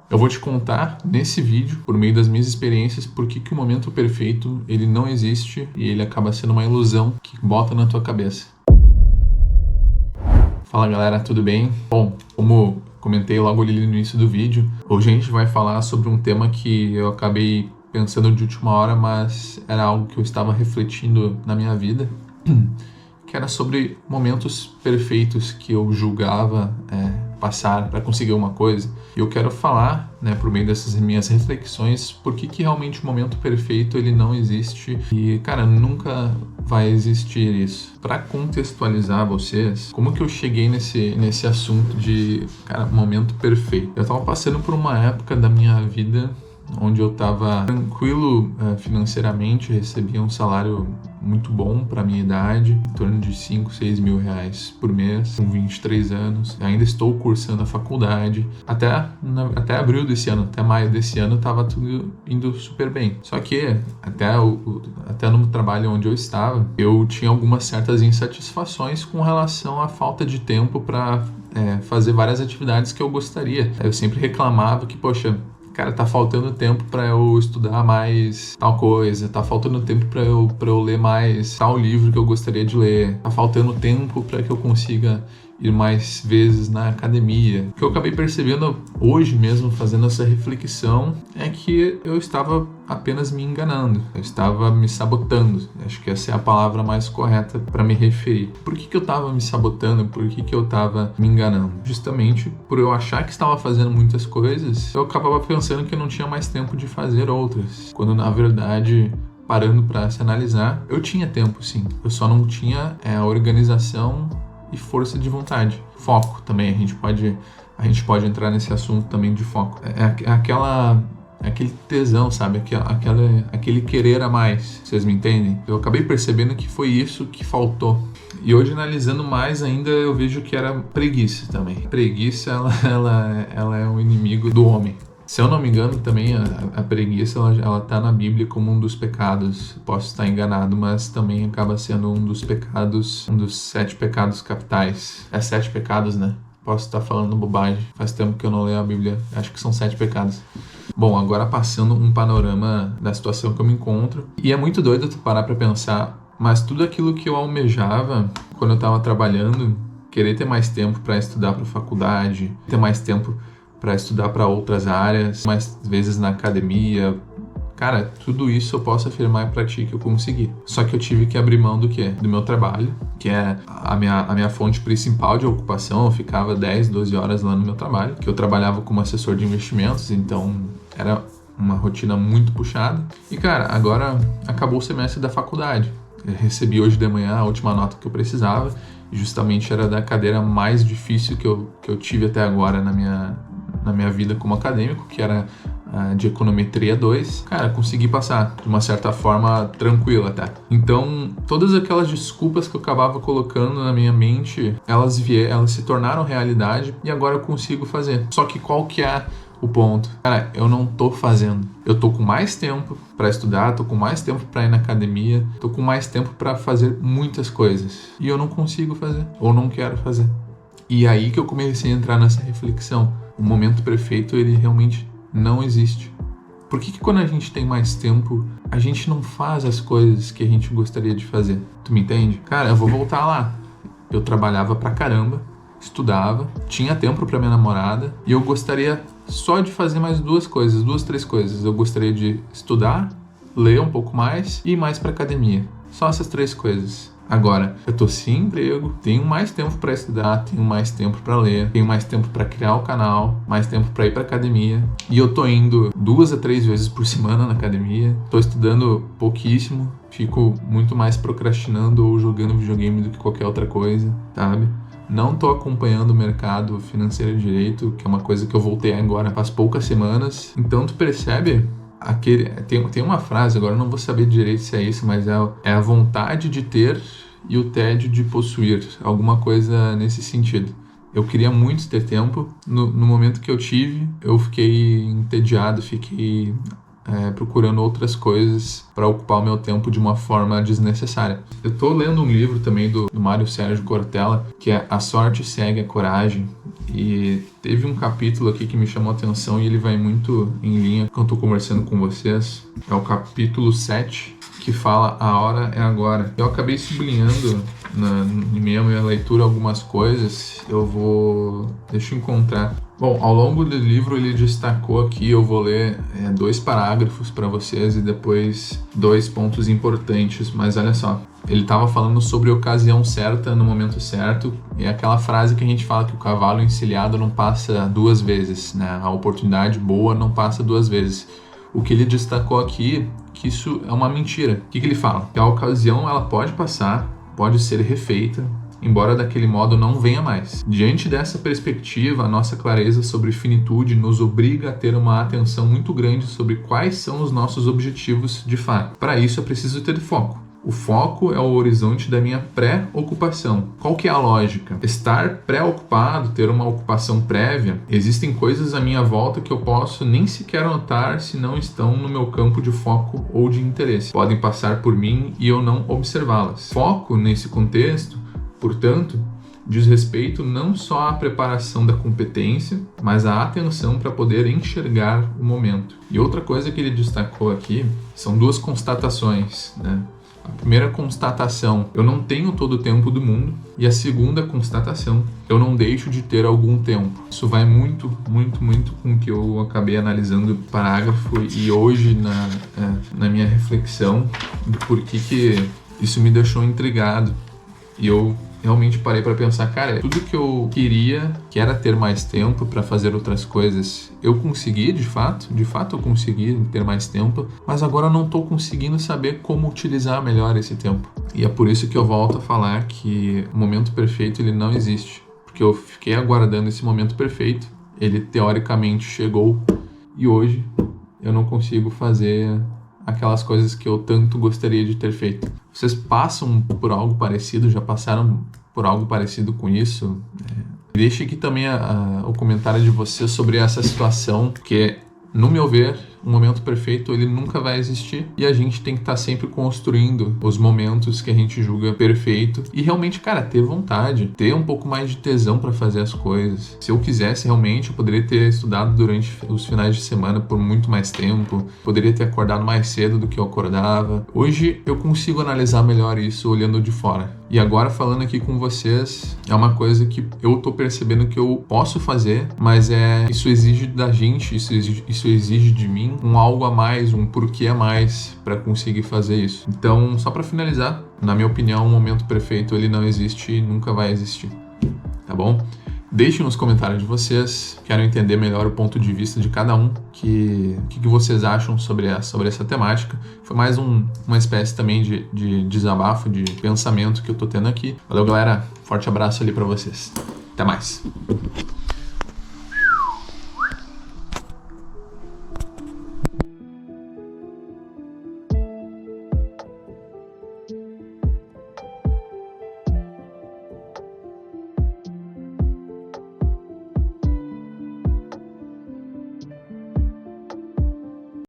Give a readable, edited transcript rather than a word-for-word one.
Eu vou te contar nesse vídeo, por meio das minhas experiências, por que o momento perfeito ele não existe e ele acaba sendo uma ilusão que bota na tua cabeça. Fala galera, tudo bem? Bom, como comentei logo ali no início do vídeo, hoje a gente vai falar sobre um tema que eu acabei pensando de última hora, mas era algo que eu estava refletindo na minha vida, que era sobre momentos perfeitos que eu julgava passar para conseguir uma coisa. E eu quero falar, por meio dessas minhas reflexões, por que realmente o momento perfeito ele não existe e, cara, nunca vai existir isso. Para contextualizar vocês, como que eu cheguei nesse assunto de, cara, momento perfeito? Eu tava passando por uma época da minha vida onde eu estava tranquilo financeiramente, recebia um salário muito bom para minha idade, em torno de 5, 6 mil reais por mês, com 23 anos. Ainda estou cursando a faculdade. Até abril desse ano, até maio desse ano, estava tudo indo super bem. Só que até no trabalho onde eu estava, eu tinha algumas certas insatisfações com relação à falta de tempo para fazer várias atividades que eu gostaria. Eu sempre reclamava que, poxa, cara, tá faltando tempo para eu estudar mais tal coisa, tá faltando tempo para eu ler mais tal livro que eu gostaria de ler, tá faltando tempo para que eu consiga ir mais vezes na academia. O que eu acabei percebendo hoje mesmo, fazendo essa reflexão, é que eu estava apenas me enganando, eu estava me sabotando. Acho que essa é a palavra mais correta para me referir. Por que eu estava me sabotando? Por que eu estava me enganando? Justamente por eu achar que estava fazendo muitas coisas, eu acabava pensando que eu não tinha mais tempo de fazer outras, quando na verdade, parando para se analisar, eu tinha tempo sim, eu só não tinha a organização e força de vontade. Foco também, a gente pode entrar nesse assunto também de foco. Aquele tesão, sabe? Aquele querer a mais. Vocês me entendem? Eu acabei percebendo que foi isso que faltou. E hoje, analisando mais ainda, eu vejo que era preguiça também. Preguiça, ela é um inimigo do homem. Se eu não me engano, também a preguiça, ela tá na Bíblia como um dos pecados. Posso estar enganado, mas também acaba sendo um dos pecados, um dos 7 pecados capitais. É 7 pecados, né? Posso estar falando bobagem. Faz tempo que eu não leio a Bíblia. Acho que são 7 pecados. Bom, agora passando um panorama da situação que eu me encontro. E é muito doido tu parar pra pensar, mas tudo aquilo que eu almejava quando eu tava trabalhando, querer ter mais tempo para estudar para faculdade, ter mais tempo para estudar para outras áreas, mais vezes na academia. Cara, tudo isso eu posso afirmar para ti que eu consegui. Só que eu tive que abrir mão do quê? Do meu trabalho, que é a minha fonte principal de ocupação. Eu ficava 10, 12 horas lá no meu trabalho, que eu trabalhava como assessor de investimentos, então era uma rotina muito puxada. E cara, agora acabou o semestre da faculdade. Eu recebi hoje de manhã a última nota que eu precisava, e justamente era da cadeira mais difícil que eu tive até agora na minha vida como acadêmico, que era de Econometria 2. Cara, consegui passar de uma certa forma tranquila até. Então, todas aquelas desculpas que eu acabava colocando na minha mente, elas se tornaram realidade e agora eu consigo fazer. Só que qual que é o ponto? Cara, eu não tô fazendo. Eu tô com mais tempo para estudar, tô com mais tempo para ir na academia, tô com mais tempo para fazer muitas coisas e eu não consigo fazer, ou não quero fazer. E aí que eu comecei a entrar nessa reflexão. O momento perfeito, ele realmente não existe. Por que quando a gente tem mais tempo, a gente não faz as coisas que a gente gostaria de fazer? Tu me entende? Cara, eu vou voltar lá. Eu trabalhava pra caramba, estudava, tinha tempo pra minha namorada e eu gostaria só de fazer mais 2, 3 coisas. Eu gostaria de estudar, ler um pouco mais e ir mais pra academia. Só essas 3 coisas. Agora, eu tô sem emprego, tenho mais tempo para estudar, tenho mais tempo para ler, tenho mais tempo para criar o canal, mais tempo para ir para academia. E eu tô indo 2 a 3 vezes por semana na academia. Tô estudando pouquíssimo, fico muito mais procrastinando ou jogando videogame do que qualquer outra coisa, sabe? Não tô acompanhando o mercado financeiro direito, que é uma coisa que eu voltei agora faz poucas semanas. Então tu percebe? Tem uma frase, agora eu não vou saber direito se é isso, mas é a vontade de ter e o tédio de possuir, alguma coisa nesse sentido. Eu queria muito ter tempo, no momento que eu tive, eu fiquei entediado, fiquei procurando outras coisas para ocupar o meu tempo de uma forma desnecessária. Eu tô lendo um livro também do Mário Sérgio Cortella, que é A Sorte Segue a Coragem. E teve um capítulo aqui que me chamou a atenção e ele vai muito em linha com o que eu tô conversando com vocês. É o capítulo 7, que fala a hora é agora. Eu acabei sublinhando na minha leitura algumas coisas. Deixa eu encontrar. Bom, ao longo do livro ele destacou aqui, eu vou ler 2 parágrafos para vocês e depois 2 pontos importantes, mas olha só. Ele estava falando sobre a ocasião certa no momento certo, e é aquela frase que a gente fala que o cavalo encilhado não passa 2 vezes, né? A oportunidade boa não passa 2 vezes. O que ele destacou aqui, que isso é uma mentira. O que ele fala? Que a ocasião ela pode passar, pode ser refeita, embora daquele modo não venha mais. Diante dessa perspectiva, a nossa clareza sobre finitude nos obriga a ter uma atenção muito grande sobre quais são os nossos objetivos de fato. Para isso é preciso ter foco. O foco é o horizonte da minha pré-ocupação. Qual que é a lógica? Estar pré-ocupado, ter uma ocupação prévia, existem coisas à minha volta que eu posso nem sequer notar se não estão no meu campo de foco ou de interesse. Podem passar por mim e eu não observá-las. Foco, nesse contexto, portanto, diz respeito não só à preparação da competência, mas à atenção para poder enxergar o momento. E outra coisa que ele destacou aqui são 2 constatações, né? A primeira constatação, eu não tenho todo o tempo do mundo. E a segunda constatação, eu não deixo de ter algum tempo. Isso vai muito com o que eu acabei analisando o parágrafo e hoje na minha reflexão do porquê que isso me deixou intrigado. E eu realmente parei para pensar, cara, tudo que eu queria, que era ter mais tempo para fazer outras coisas, eu consegui de fato eu consegui ter mais tempo, mas agora eu não estou conseguindo saber como utilizar melhor esse tempo. E é por isso que eu volto a falar que o momento perfeito ele não existe, porque eu fiquei aguardando esse momento perfeito, ele teoricamente chegou e hoje eu não consigo fazer aquelas coisas que eu tanto gostaria de ter feito. Vocês passam por algo parecido? Já passaram por algo parecido com isso? Deixe aqui também o comentário de vocês sobre essa situação, porque, no meu ver, o momento perfeito ele nunca vai existir e a gente tem que estar sempre construindo os momentos que a gente julga perfeito e realmente, cara, ter vontade, ter um pouco mais de tesão para fazer as coisas. Se eu quisesse realmente, eu poderia ter estudado durante os finais de semana por muito mais tempo, poderia ter acordado mais cedo do que eu acordava. Hoje eu consigo analisar melhor isso olhando de fora. E agora falando aqui com vocês, é uma coisa que eu tô percebendo que eu posso fazer, mas isso exige da gente, isso exige de mim um algo a mais, um porquê a mais para conseguir fazer isso. Então, só para finalizar, na minha opinião, o momento perfeito ele não existe e nunca vai existir, tá bom? Deixem nos comentários de vocês, quero entender melhor o ponto de vista de cada um, o que vocês acham sobre essa temática. Foi mais uma espécie também de desabafo, de pensamento que eu tô tendo aqui. Valeu, galera, forte abraço ali para vocês. Até mais.